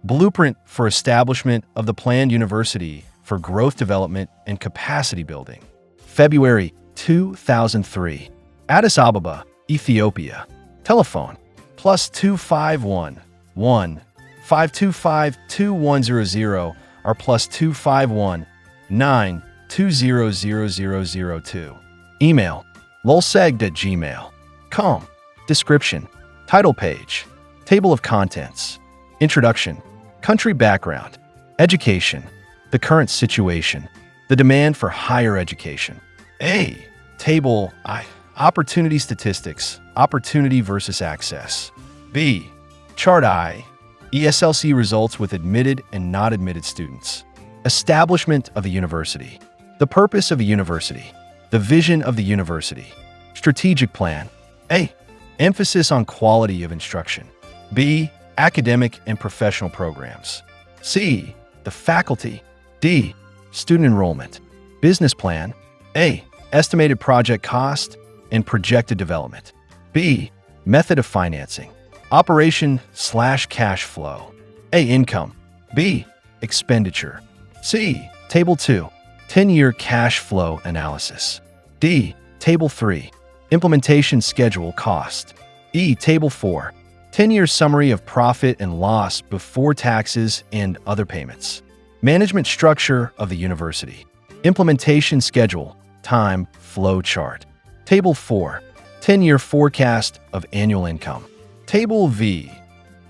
Blueprint for establishment of the planned university for growth development and capacity building. February 2003. Addis Ababa, Ethiopia. Telephone +251 1 525 2100 or +251 9 200002. Email lulsegged@gmail.com. Description: title page, table of contents, introduction, country background, education, the current situation, the demand for higher education. A. Table I. Opportunity statistics, opportunity versus access. B. Chart I. ESLC results with admitted and not admitted students. Establishment of a university. The purpose of a university. The vision of the university. Strategic plan. A. Emphasis on quality of instruction. B. Academic and professional programs. C. The faculty. D. Student enrollment. Business plan. A. Estimated project cost and projected development. B. Method of financing. Operation/cash flow. A. Income. B. Expenditure. C. Table 2. 10-year cash flow analysis. D. Table 3. Implementation schedule cost. E. Table 4. 10-year summary of profit and loss before taxes and other payments. Management structure of the university. Implementation schedule, time, flow chart. Table 4. 10-year forecast of annual income. Table V.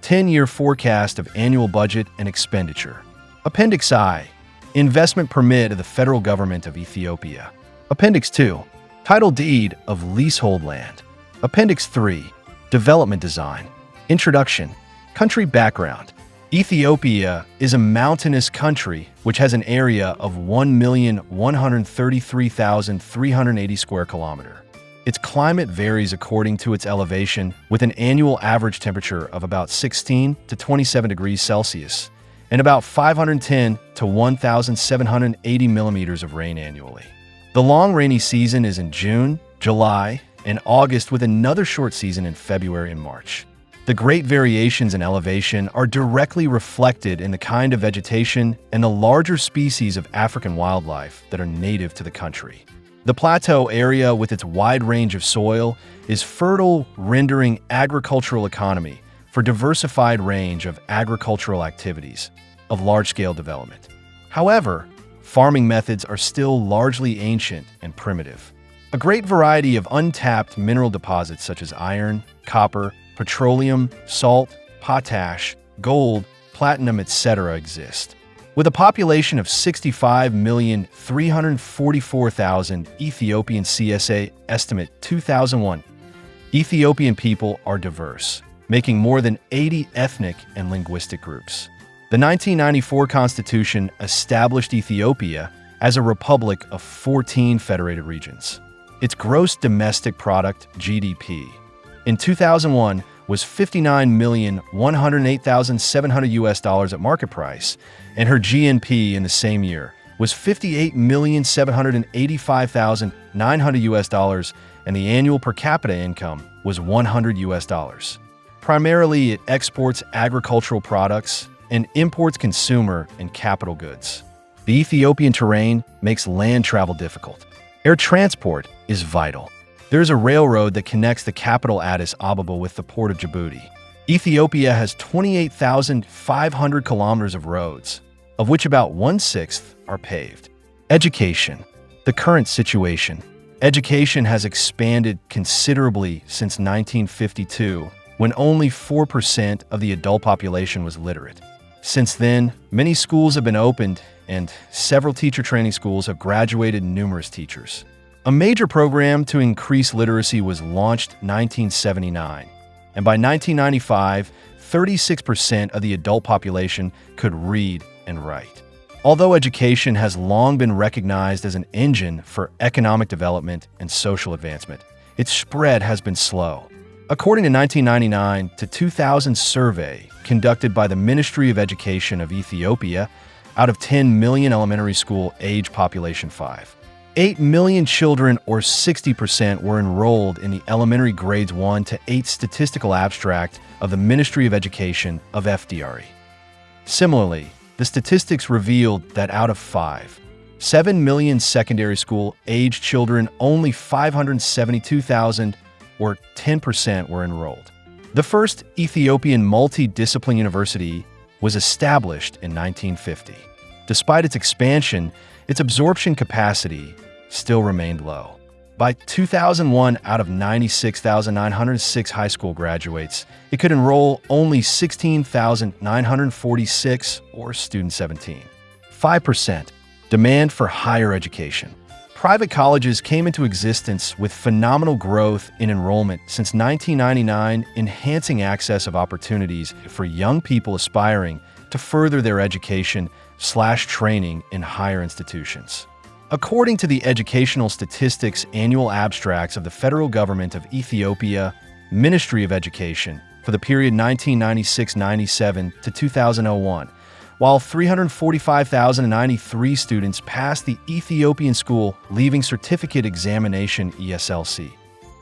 10-year forecast of annual budget and expenditure. Appendix I. Investment permit of the federal government of Ethiopia. Appendix 2. Title deed of leasehold land. Appendix 3. Development design. Introduction. Country background. Ethiopia is a mountainous country which has an area of 1,133,380 square kilometers. Its climate varies according to its elevation, with an annual average temperature of about 16 to 27 degrees Celsius and about 510 to 1,780 millimeters of rain annually. The long rainy season is in June, July, and August, with another short season in February and March. The great variations in elevation are directly reflected in the kind of vegetation and the larger species of African wildlife that are native to the country. The plateau area, with its wide range of soil, is fertile, rendering agricultural economy for diversified range of agricultural activities of large-scale development. However, farming methods are still largely ancient and primitive. A great variety of untapped mineral deposits such as iron, copper, petroleum, salt, potash, gold, platinum, etc. exist. With a population of 65,344,000 Ethiopian CSA estimate 2001, Ethiopian people are diverse, making more than 80 ethnic and linguistic groups. The 1994 Constitution established Ethiopia as a republic of 14 federated regions. Its gross domestic product, GDP, in 2001 was $59,108,700 at market price, and her GNP in the same year was $58,785,900, and the annual per capita income was $100. Primarily, it exports agricultural products and imports consumer and capital goods. The Ethiopian terrain makes land travel difficult. Air transport is vital. There is a railroad that connects the capital Addis Ababa with the port of Djibouti. Ethiopia has 28,500 kilometers of roads, of which about 1/6 are paved. Education. The current situation. Education has expanded considerably since 1952, when only 4% of the adult population was literate. Since then, many schools have been opened, and several teacher training schools have graduated numerous teachers. A major program to increase literacy was launched in 1979, and by 1995, 36% of the adult population could read and write. Although education has long been recognized as an engine for economic development and social advancement, its spread has been slow. According to 1999 to 2000 survey conducted by the Ministry of Education of Ethiopia, out of 10 million elementary school age population 5, 8 million children, or 60%, were enrolled in the elementary grades 1 to 8 statistical abstract of the Ministry of Education of FDRE. Similarly, the statistics revealed that out of 7 million secondary school-aged children, only 572,000, or 10%, were enrolled. The first Ethiopian multidiscipline university was established in 1950. Despite its expansion, its absorption capacity still remained low. By 2001, out of 96,906 high school graduates, it could enroll only 16,946, or student 17. 5%. Demand for higher education. Private colleges came into existence with phenomenal growth in enrollment since 1999, enhancing access of opportunities for young people aspiring to further their education/training in higher institutions. According to the Educational Statistics Annual Abstracts of the Federal Government of Ethiopia, Ministry of Education, for the period 1996-97 to 2001, while 345,093 students passed the Ethiopian School Leaving Certificate Examination (ESLC),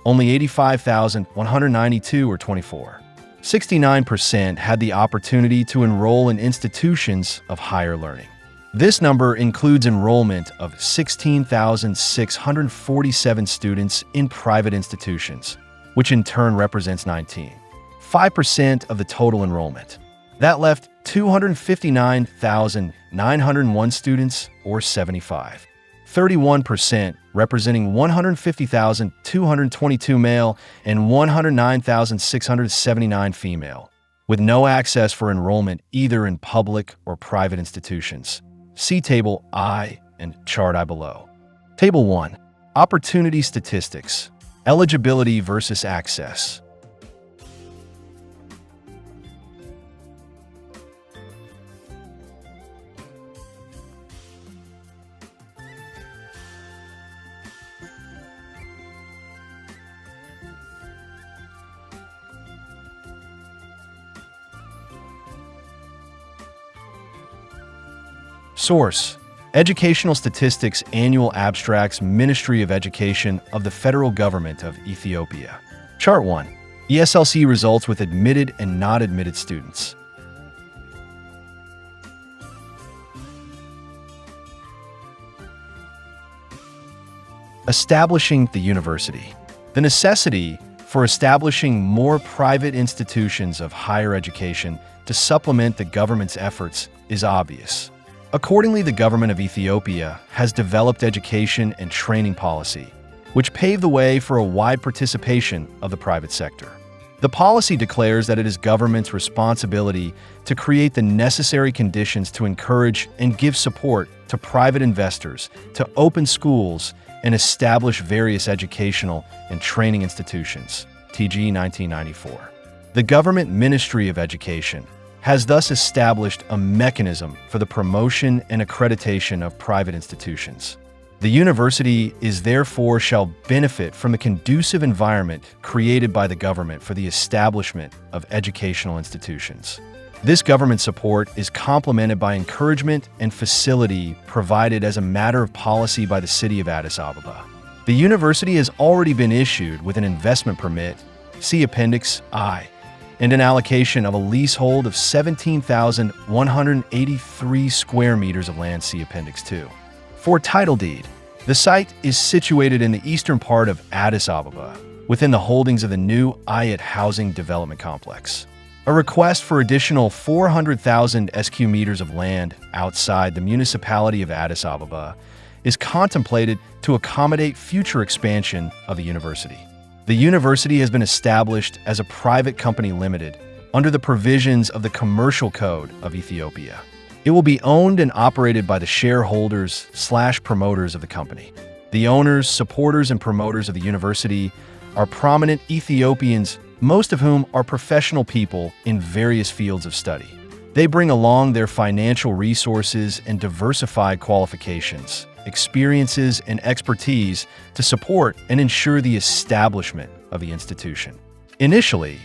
only 85,192, or 69% had the opportunity to enroll in institutions of higher learning. This number includes enrollment of 16,647 students in private institutions, which in turn represents 5% of the total enrollment. That left 259,901 students, or 31%, representing 150,222 male and 109,679 female, with no access for enrollment either in public or private institutions. See Table I and Chart I below. Table 1. Opportunity Statistics. Eligibility versus access. Source: Educational Statistics Annual Abstracts, Ministry of Education of the Federal Government of Ethiopia. Chart 1. ESLC results with admitted and not admitted students. Establishing the university. The necessity for establishing more private institutions of higher education to supplement the government's efforts is obvious. Accordingly, the government of Ethiopia has developed education and training policy, which paved the way for a wide participation of the private sector. The policy declares that it is government's responsibility to create the necessary conditions to encourage and give support to private investors to open schools and establish various educational and training institutions. TG 1994. The Government Ministry of Education has thus established a mechanism for the promotion and accreditation of private institutions. The university shall benefit from the conducive environment created by the government for the establishment of educational institutions. This government support is complemented by encouragement and facility provided as a matter of policy by the city of Addis Ababa. The university has already been issued with an investment permit, see Appendix I, and an allocation of a leasehold of 17,183 square meters of land, see Appendix 2. For title deed, the site is situated in the eastern part of Addis Ababa, within the holdings of the new Ayat Housing Development Complex. A request for additional 400,000 SQ meters of land outside the municipality of Addis Ababa is contemplated to accommodate future expansion of the university. The university has been established as a private company limited under the provisions of the Commercial Code of Ethiopia. It will be owned and operated by the shareholders/promoters of the company. The owners, supporters, and promoters of the university are prominent Ethiopians, most of whom are professional people in various fields of study. They bring along their financial resources and diversified qualifications, experiences, and expertise to support and ensure the establishment of the institution. Initially,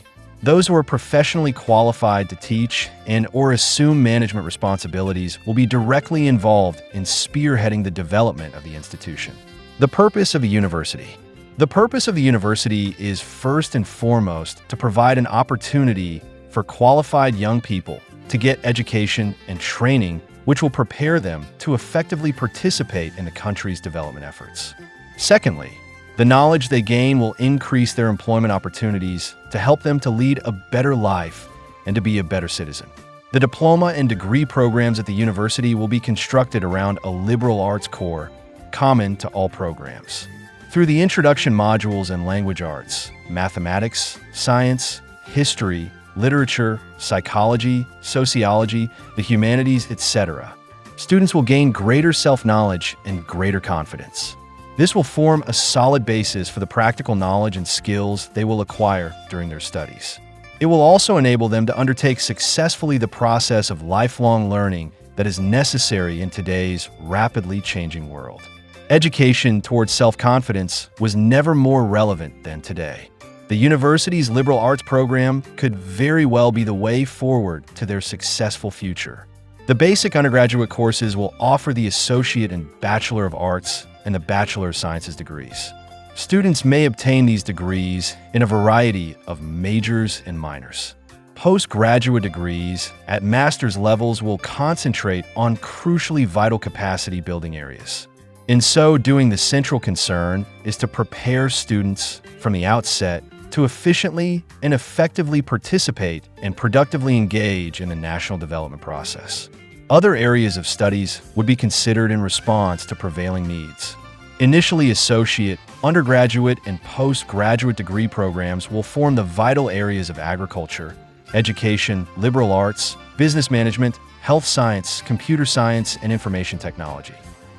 those who are professionally qualified to teach and/or assume management responsibilities will be directly involved in spearheading the development of the institution. The purpose of a university. The purpose of the university is first and foremost to provide an opportunity for qualified young people to get education and training which will prepare them to effectively participate in the country's development efforts. Secondly, the knowledge they gain will increase their employment opportunities to help them to lead a better life and to be a better citizen. The diploma and degree programs at the university will be constructed around a liberal arts core common to all programs. Through the introduction modules in language arts, mathematics, science, history, literature, psychology, sociology, the humanities, etc., students will gain greater self-knowledge and greater confidence. This will form a solid basis for the practical knowledge and skills they will acquire during their studies. It will also enable them to undertake successfully the process of lifelong learning that is necessary in today's rapidly changing world. Education towards self-confidence was never more relevant than today. The university's liberal arts program could very well be the way forward to their successful future. The basic undergraduate courses will offer the Associate and Bachelor of Arts and the Bachelor of Sciences degrees. Students may obtain these degrees in a variety of majors and minors. Postgraduate degrees at master's levels will concentrate on crucially vital capacity building areas. In so doing, the central concern is to prepare students from the outset to efficiently and effectively participate and productively engage in the national development process. Other areas of studies would be considered in response to prevailing needs. Initially, associate, undergraduate, and postgraduate degree programs will form the vital areas of agriculture, education, liberal arts, business management, health science, computer science, and information technology.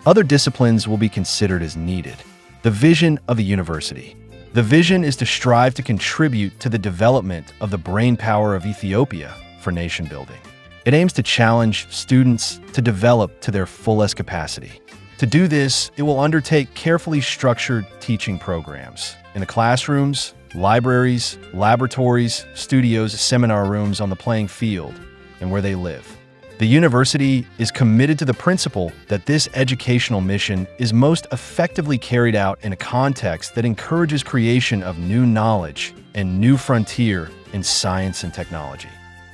Other disciplines will be considered as needed. The vision of the university. The vision is to strive to contribute to the development of the brainpower of Ethiopia for nation building. It aims to challenge students to develop to their fullest capacity. To do this, it will undertake carefully structured teaching programs in the classrooms, libraries, laboratories, studios, seminar rooms, on the playing field, and where they live. The university is committed to the principle that this educational mission is most effectively carried out in a context that encourages creation of new knowledge and new frontier in science and technology.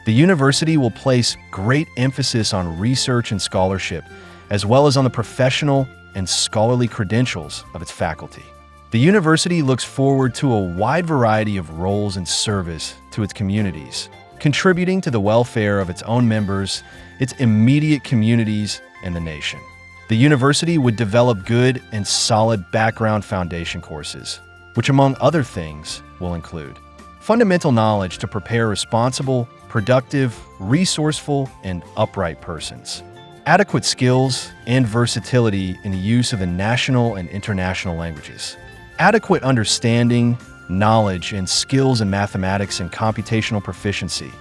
The university will place great emphasis on research and scholarship, as well as on the professional and scholarly credentials of its faculty. The university looks forward to a wide variety of roles in service to its communities, contributing to the welfare of its own members, its immediate communities, and the nation. The university would develop good and solid background foundation courses, which among other things will include fundamental knowledge to prepare responsible, productive, resourceful, and upright persons, adequate skills and versatility in the use of the national and international languages, adequate understanding, knowledge, and skills in mathematics and computational proficiency,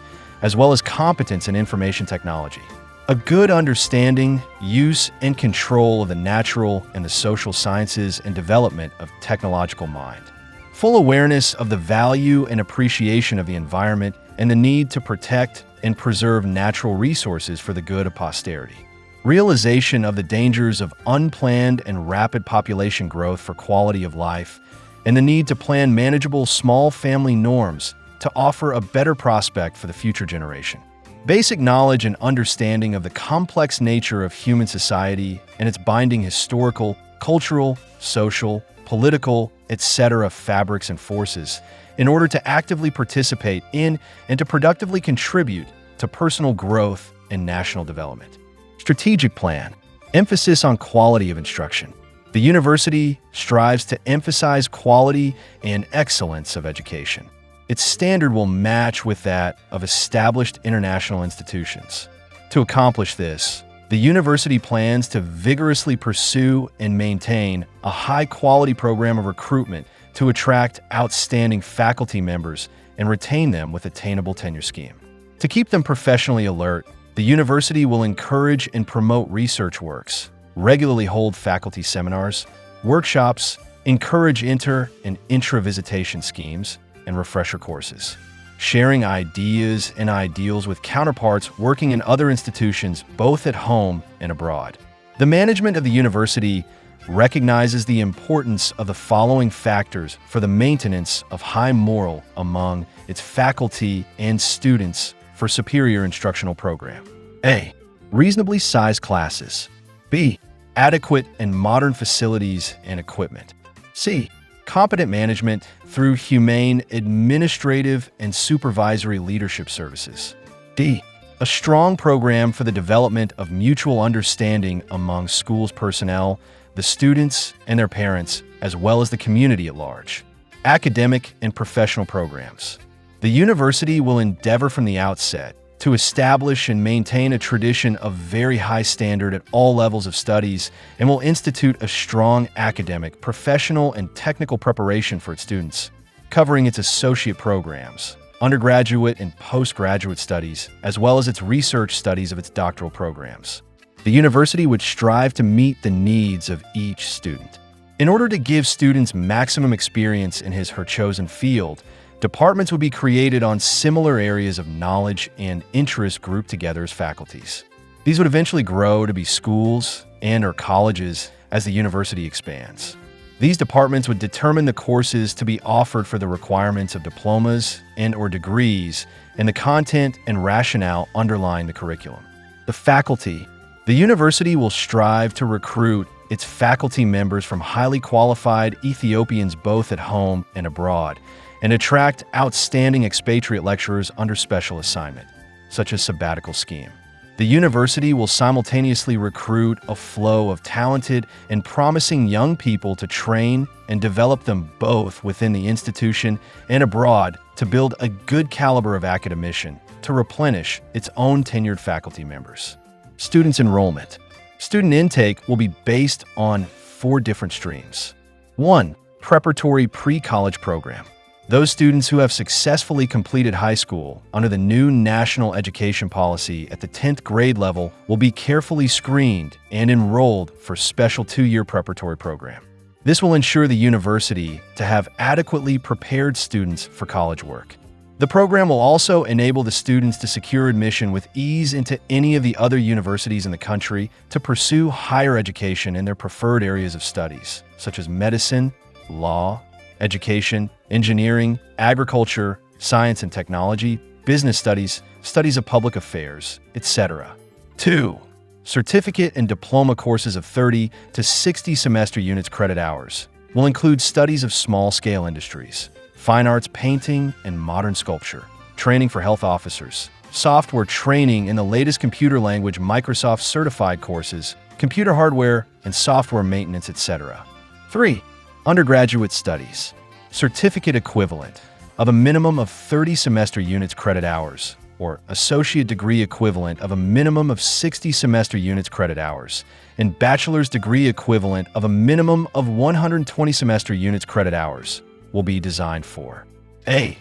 as well as competence in information technology, a good understanding, use, and control of the natural and the social sciences and development of technological mind, full awareness of the value and appreciation of the environment and the need to protect and preserve natural resources for the good of posterity, realization of the dangers of unplanned and rapid population growth for quality of life, and the need to plan manageable small family norms to offer a better prospect for the future generation. Basic knowledge and understanding of the complex nature of human society and its binding historical, cultural, social, political, etc. fabrics and forces in order to actively participate in and to productively contribute to personal growth and national development. Strategic plan. Emphasis on quality of instruction. The university strives to emphasize quality and excellence of education. Its standard will match with that of established international institutions. To accomplish this, the university plans to vigorously pursue and maintain a high-quality program of recruitment to attract outstanding faculty members and retain them with attainable tenure scheme. To keep them professionally alert, the university will encourage and promote research works, regularly hold faculty seminars, workshops, encourage inter- and intra-visitation schemes, and refresher courses, sharing ideas and ideals with counterparts working in other institutions both at home and abroad. The management of the university recognizes the importance of the following factors for the maintenance of high moral among its faculty and students for superior instructional program. A. Reasonably sized classes. B. Adequate and modern facilities and equipment. C. Competent management through humane administrative and supervisory leadership services. D. A strong program for the development of mutual understanding among schools personnel, the students and their parents, as well as the community at large. Academic and professional programs. The university will endeavor from the outset to establish and maintain a tradition of very high standard at all levels of studies and will institute a strong academic, professional, and technical preparation for its students, covering its associate programs, undergraduate and postgraduate studies, as well as its research studies of its doctoral programs. The university would strive to meet the needs of each student. In order to give students maximum experience in his or her chosen field, departments would be created on similar areas of knowledge and interest grouped together as faculties. These would eventually grow to be schools and/or colleges as the university expands. These departments would determine the courses to be offered for the requirements of diplomas and/or degrees and the content and rationale underlying the curriculum. The faculty. The university will strive to recruit its faculty members from highly qualified Ethiopians both at home and abroad, and attract outstanding expatriate lecturers under special assignment, such as sabbatical scheme. The university will simultaneously recruit a flow of talented and promising young people to train and develop them both within the institution and abroad to build a good caliber of academician to replenish its own tenured faculty members. Students enrollment. Student intake will be based on 4 different streams. 1. Preparatory pre-college program. Those students who have successfully completed high school under the new national education policy at the 10th grade level will be carefully screened and enrolled for special 2-year preparatory program. This will ensure the university to have adequately prepared students for college work. The program will also enable the students to secure admission with ease into any of the other universities in the country to pursue higher education in their preferred areas of studies, such as medicine, law, education, engineering, agriculture, science and technology, business studies, studies of public affairs, etc. 2. Certificate and diploma courses of 30 to 60 semester units credit hours will include studies of small-scale industries, fine arts painting and modern sculpture, training for health officers, software training in the latest computer language Microsoft certified courses, computer hardware and software maintenance, etc. 3. Undergraduate studies. Certificate equivalent of a minimum of 30 semester units credit hours, or associate degree equivalent of a minimum of 60 semester units credit hours, and bachelor's degree equivalent of a minimum of 120 semester units credit hours will be designed for A.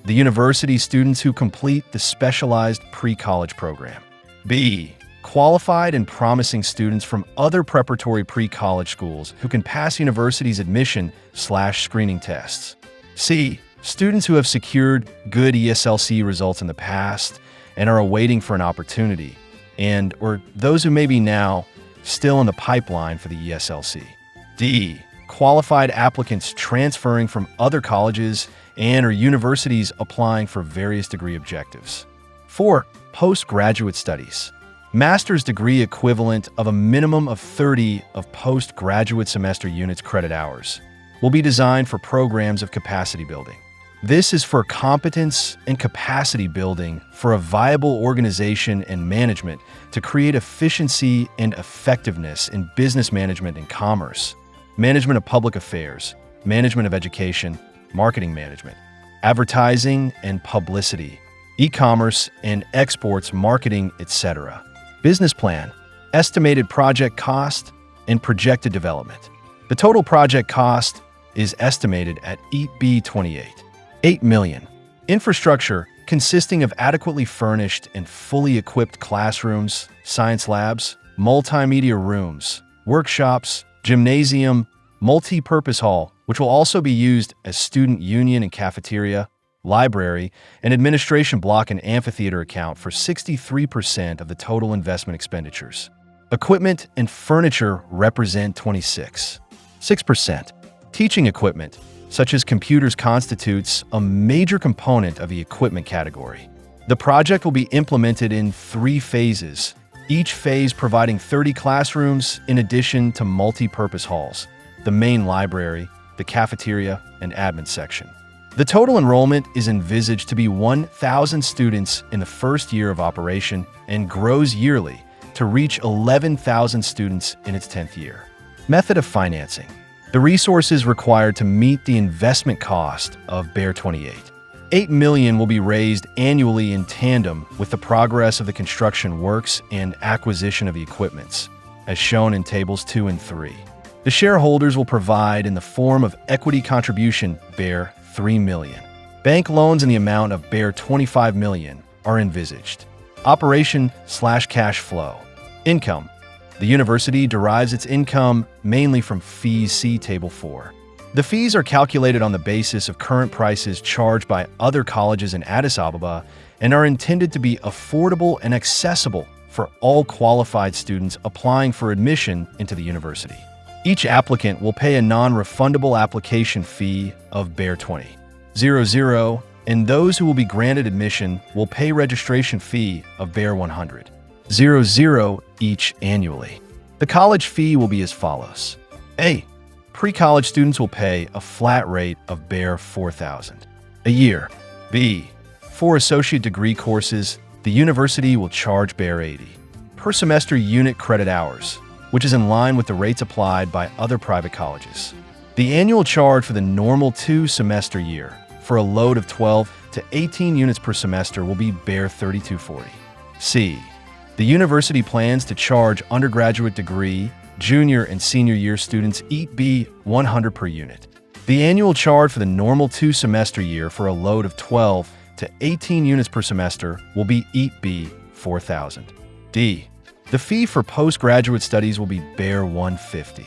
The university students who complete the specialized pre-college program. B. Qualified and promising students from other preparatory pre-college schools who can pass university's admission/screening tests. C. Students who have secured good ESLC results in the past and are awaiting for an opportunity, or those who may be now still in the pipeline for the ESLC. D. Qualified applicants transferring from other colleges or universities applying for various degree objectives. 4. Postgraduate studies. Master's degree equivalent of a minimum of 30 of postgraduate semester units credit hours will be designed for programs of capacity building. This is for competence and capacity building for a viable organization and management to create efficiency and effectiveness in business management and commerce, management of public affairs, management of education, marketing management, advertising and publicity, e-commerce and exports marketing, etc. Business plan, estimated project cost, and projected development. The total project cost is estimated at $8 million. Infrastructure consisting of adequately furnished and fully equipped classrooms, science labs, multimedia rooms, workshops, gymnasium, multi-purpose hall, which will also be used as student union and cafeteria, library, and administration block and amphitheater account for 63% of the total investment expenditures. Equipment and furniture represent 6%. Teaching equipment, such as computers, constitutes a major component of the equipment category. The project will be implemented in 3 phases, each phase providing 30 classrooms in addition to multi-purpose halls, the main library, the cafeteria, and admin section. The total enrollment is envisaged to be 1,000 students in the first year of operation and grows yearly to reach 11,000 students in its 10th year. Method of financing. The resources required to meet the investment cost of Bear 28. $8 million will be raised annually in tandem with the progress of the construction works and acquisition of the equipments, as shown in Tables 2 and 3. The shareholders will provide in the form of equity contribution Bear $3 million. Bank loans in the amount of Bear $25 million are envisaged. Operation/cash flow. Income. The university derives its income mainly from fees, see Table 4. The fees are calculated on the basis of current prices charged by other colleges in Addis Ababa and are intended to be affordable and accessible for all qualified students applying for admission into the university. Each applicant will pay a non-refundable application fee of Bear $20, and those who will be granted admission will pay registration fee of Bear $100 each annually. The college fee will be as follows. A. Pre-college students will pay a flat rate of Bear $4,000 a year. B. For associate degree courses, the university will charge Bear $80 per semester unit credit hours, which is in line with the rates applied by other private colleges. The annual charge for the normal 2-semester year for a load of 12 to 18 units per semester will be Bear $32.40. C. The university plans to charge undergraduate degree, junior and senior year students each B $100 per unit. The annual charge for the normal 2-semester year for a load of 12 to 18 units per semester will be each B $4,000. D. The fee for postgraduate studies will be Bear $150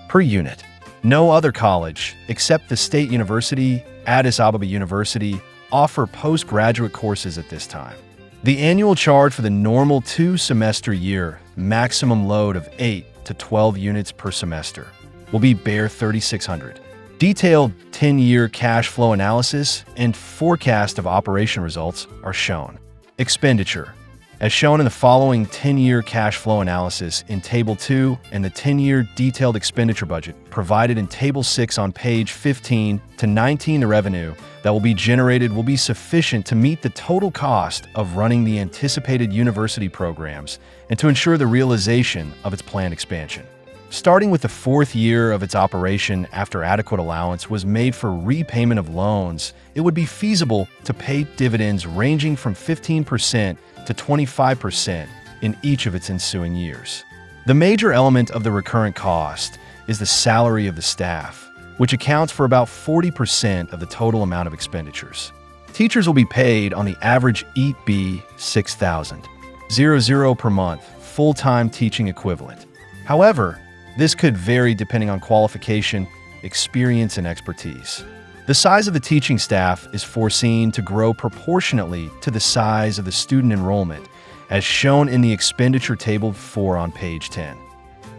per unit. No other college, except the State University, Addis Ababa University, offer postgraduate courses at this time. The annual charge for the normal 2-semester year, maximum load of 8 to 12 units per semester, will be Bear $3,600. Detailed 10-year cash flow analysis and forecast of operation results are shown. Expenditure. As shown in the following 10-year cash flow analysis in Table 2 and the 10-year detailed expenditure budget provided in Table 6 on page 15 to 19, the revenue that will be generated will be sufficient to meet the total cost of running the anticipated university programs and to ensure the realization of its planned expansion. Starting with the 4th year of its operation after adequate allowance was made for repayment of loans, it would be feasible to pay dividends ranging from 15% to 25% in each of its ensuing years. The major element of the recurrent cost is the salary of the staff, which accounts for about 40% of the total amount of expenditures. Teachers will be paid on the average EB $6,000 per month, full-time teaching equivalent. However, this could vary depending on qualification, experience, and expertise. The size of the teaching staff is foreseen to grow proportionately to the size of the student enrollment, as shown in the expenditure table 4 on page 10.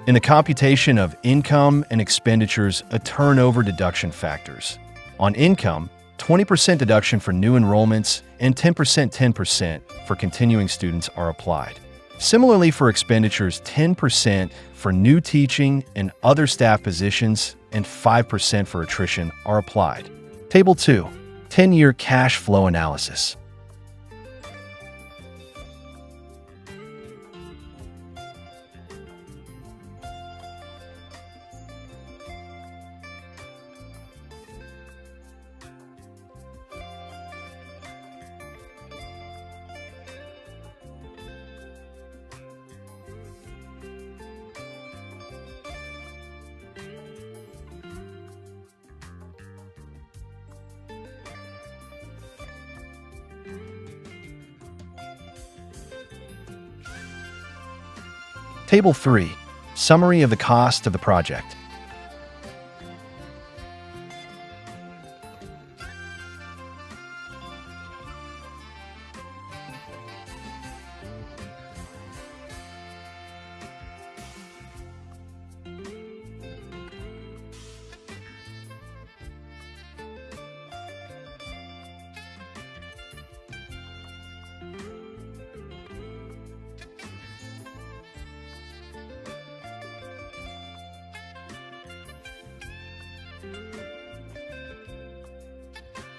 In the computation of income and expenditures, a turnover deduction factors. On income, 20% deduction for new enrollments and 10% for continuing students are applied. Similarly, for expenditures, 10% for new teaching and other staff positions and 5% for attrition are applied. Table 2. 10-year cash flow analysis. Table 3. Summary of the cost of the project.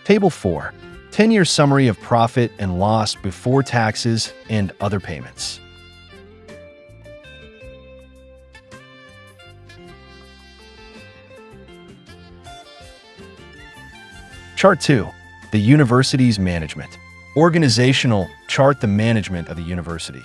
Table 4. 10-year summary of profit and loss before taxes and other payments. Chart 2. The university's management. Organizational chart the management of the university.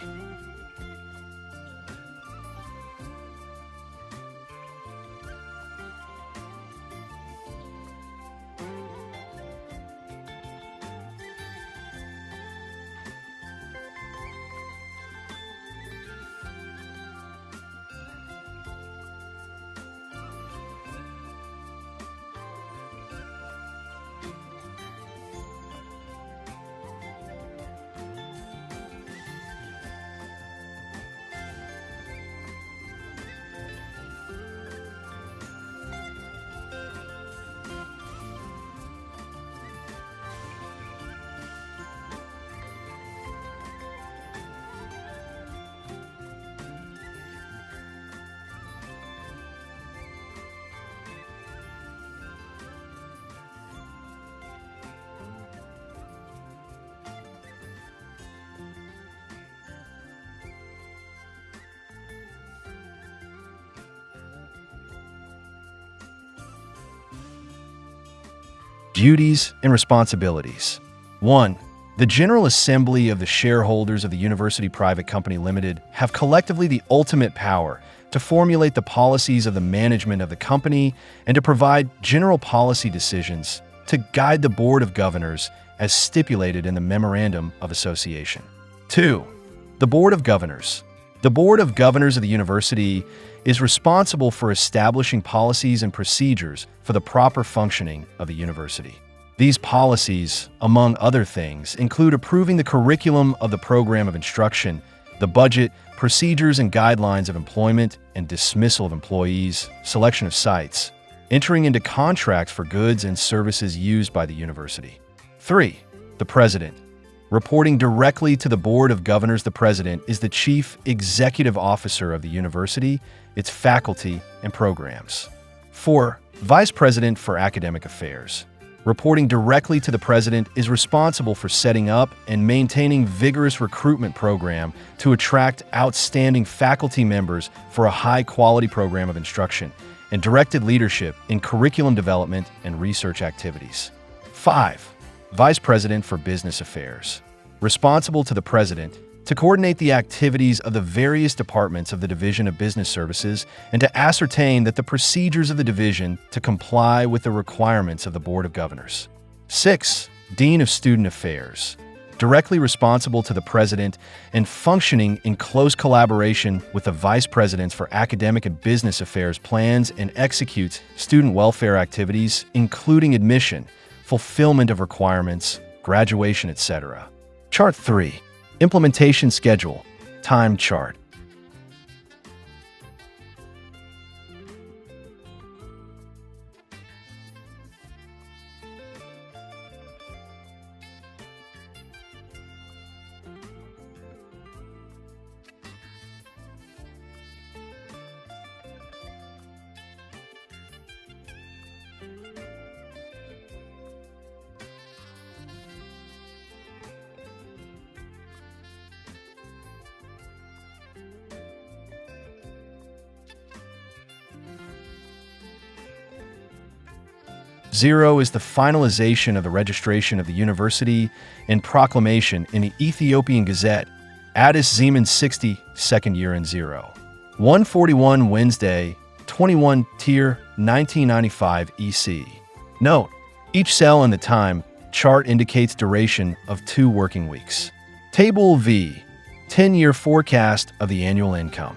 Duties and responsibilities. 1. The General Assembly of the shareholders of the University Private Company Limited have collectively the ultimate power to formulate the policies of the management of the company and to provide general policy decisions to guide the Board of Governors as stipulated in the Memorandum of Association. 2. The Board of Governors. The Board of Governors of the University is responsible for establishing policies and procedures for the proper functioning of the university. These policies, among other things, include approving the curriculum of the program of instruction, the budget, procedures and guidelines of employment and dismissal of employees, selection of sites, entering into contracts for goods and services used by the university. 3. The President. Reporting directly to the Board of Governors, the President is the Chief Executive Officer of the university, its faculty, and programs. 4. Vice President for Academic Affairs. Reporting directly to the President is responsible for setting up and maintaining vigorous recruitment program to attract outstanding faculty members for a high-quality program of instruction and directed leadership in curriculum development and research activities. 5. Vice President for Business Affairs. Responsible to the President to coordinate the activities of the various departments of the Division of Business Services and to ascertain that the procedures of the division to comply with the requirements of the Board of Governors. 6. Dean of Student Affairs. Directly responsible to the President and functioning in close collaboration with the Vice Presidents for Academic and Business Affairs, plans and executes student welfare activities, including admission, fulfillment of requirements, graduation, etc. Chart 3. Implementation Schedule. Time chart. Zero is the finalization of the registration of the university and proclamation in the Ethiopian Gazette, Addis Zeman 60, second year in 0. 141 Wednesday, 21 Tier 1995 EC. Note, each cell in the time chart indicates duration of 2 working weeks. Table V, 10-year forecast of the annual income.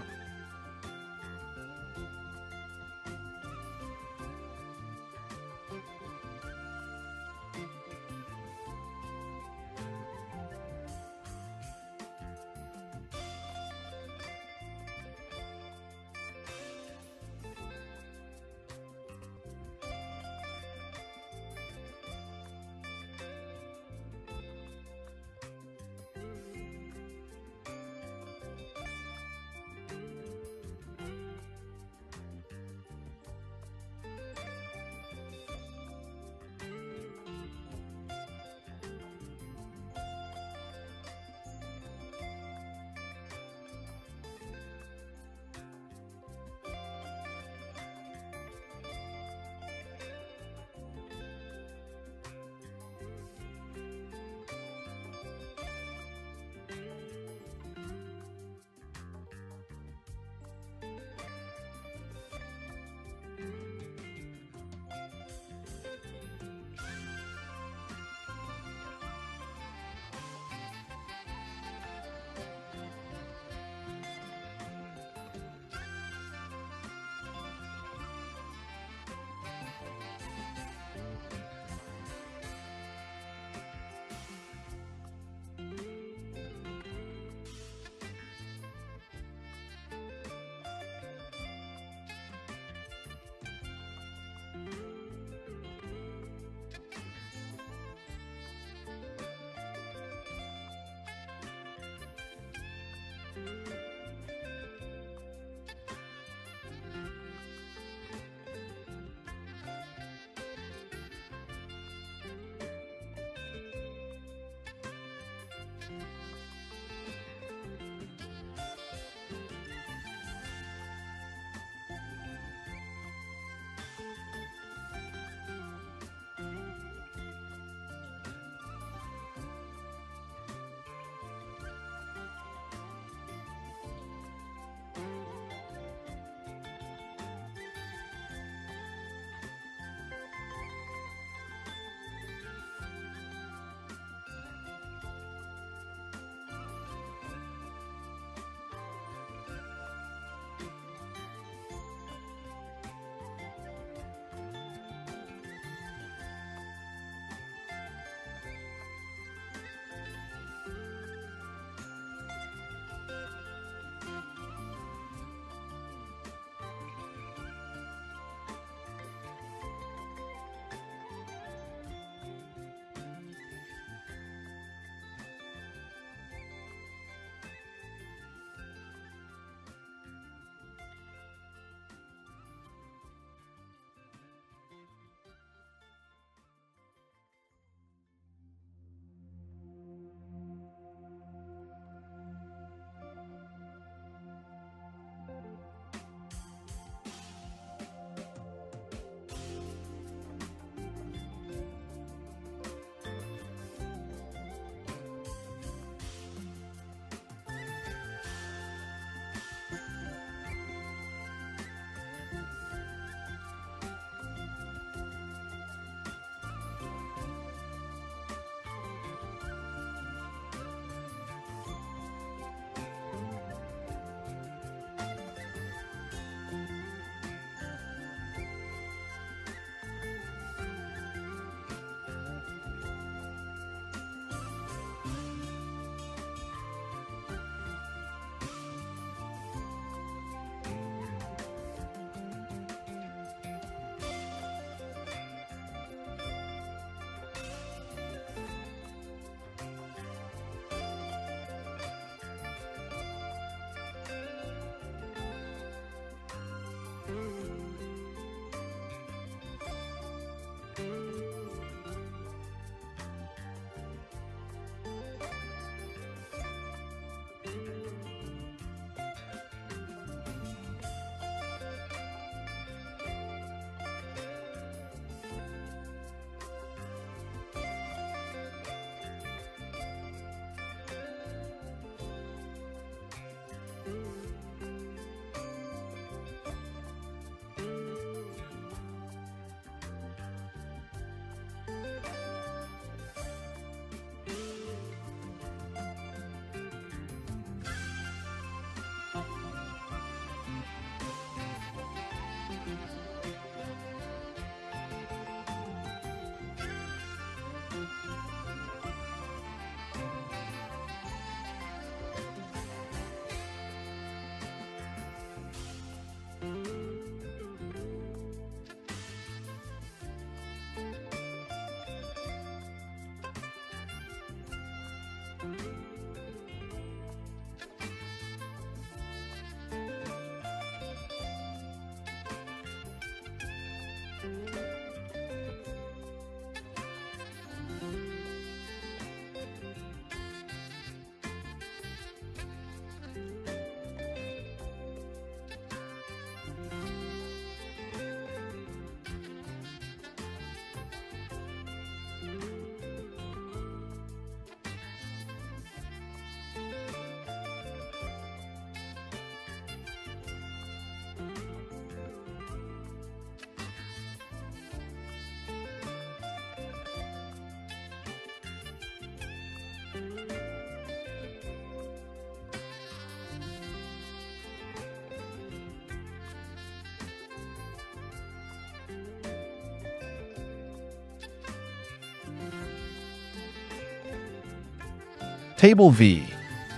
Table V,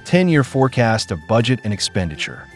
10-year forecast of budget and expenditure.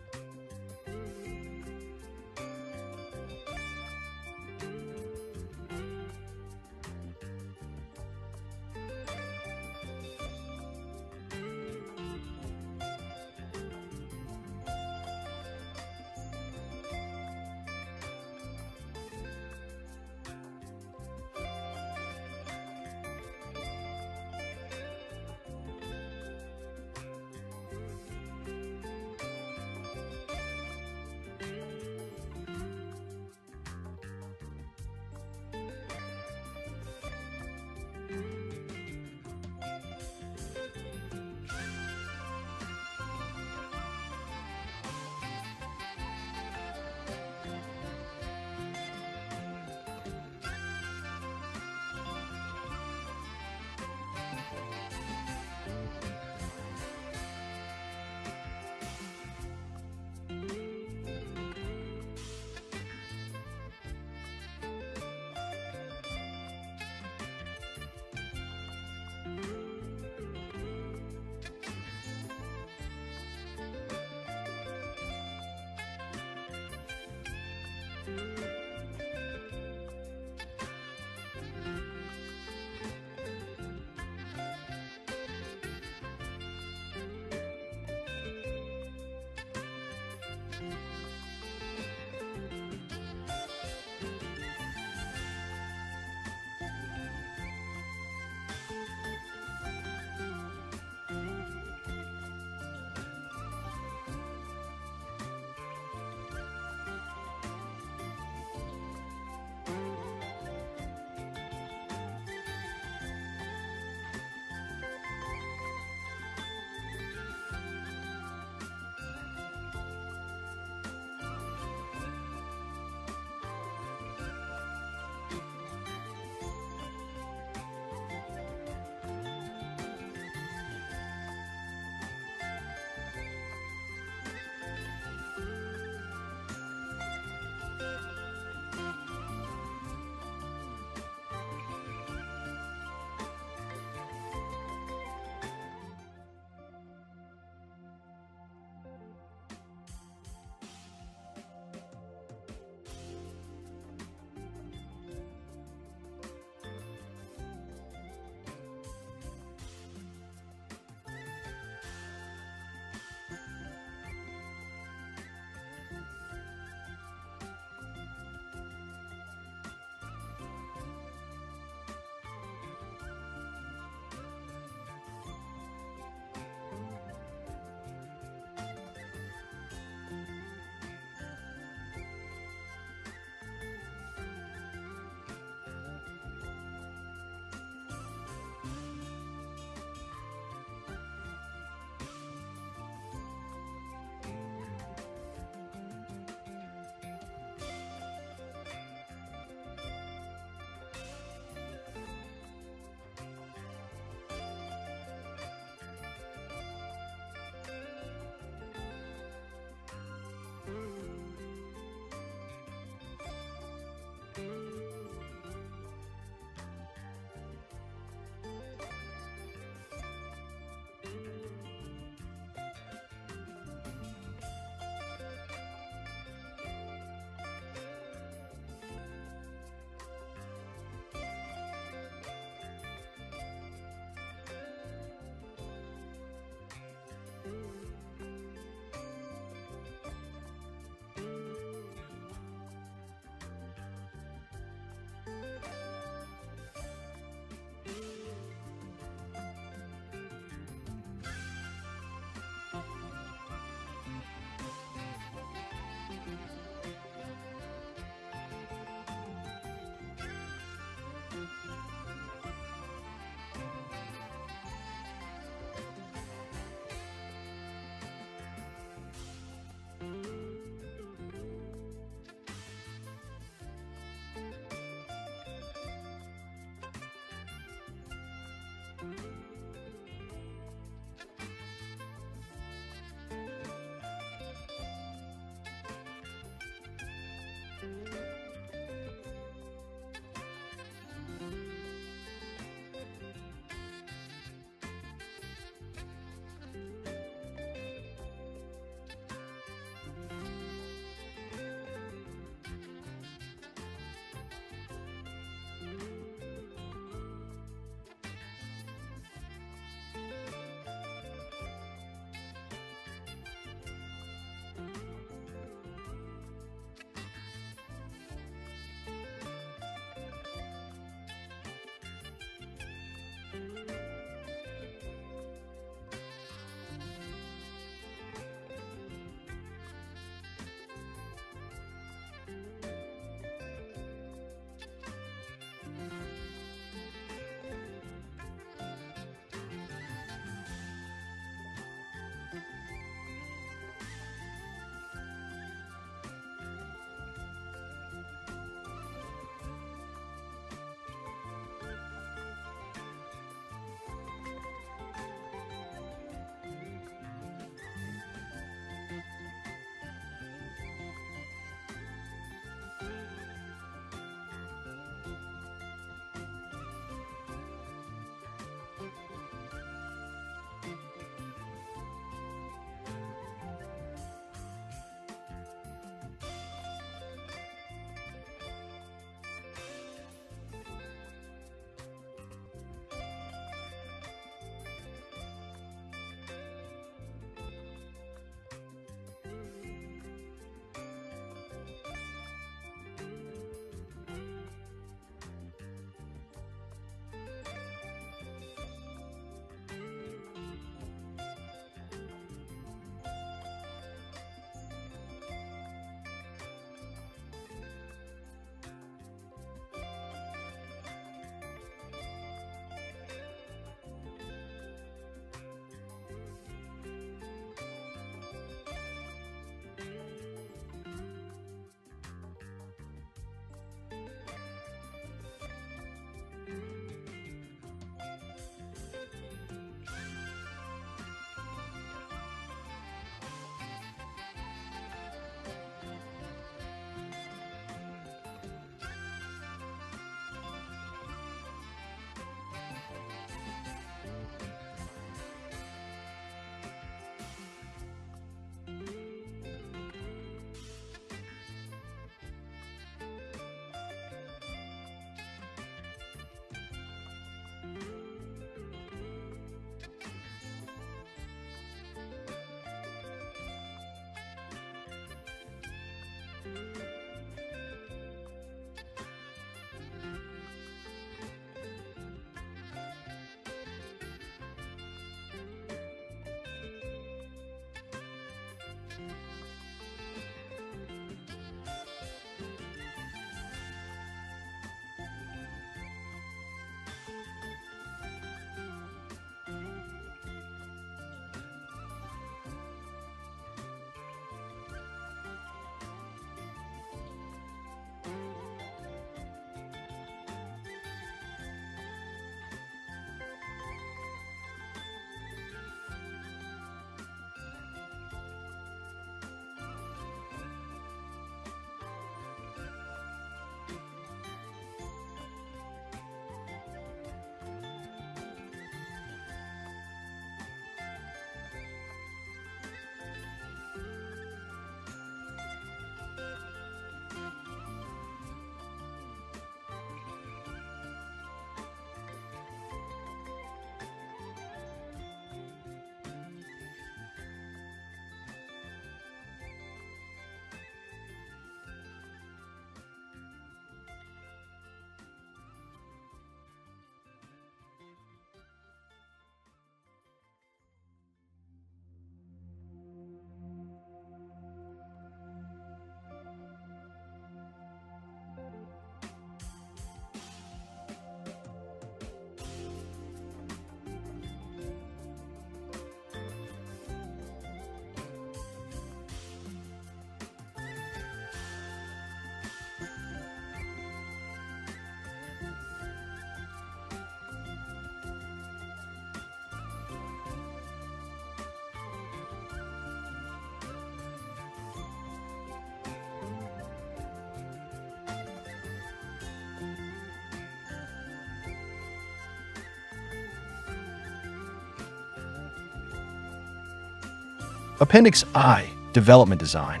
Appendix I, Development Design.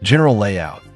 General layout.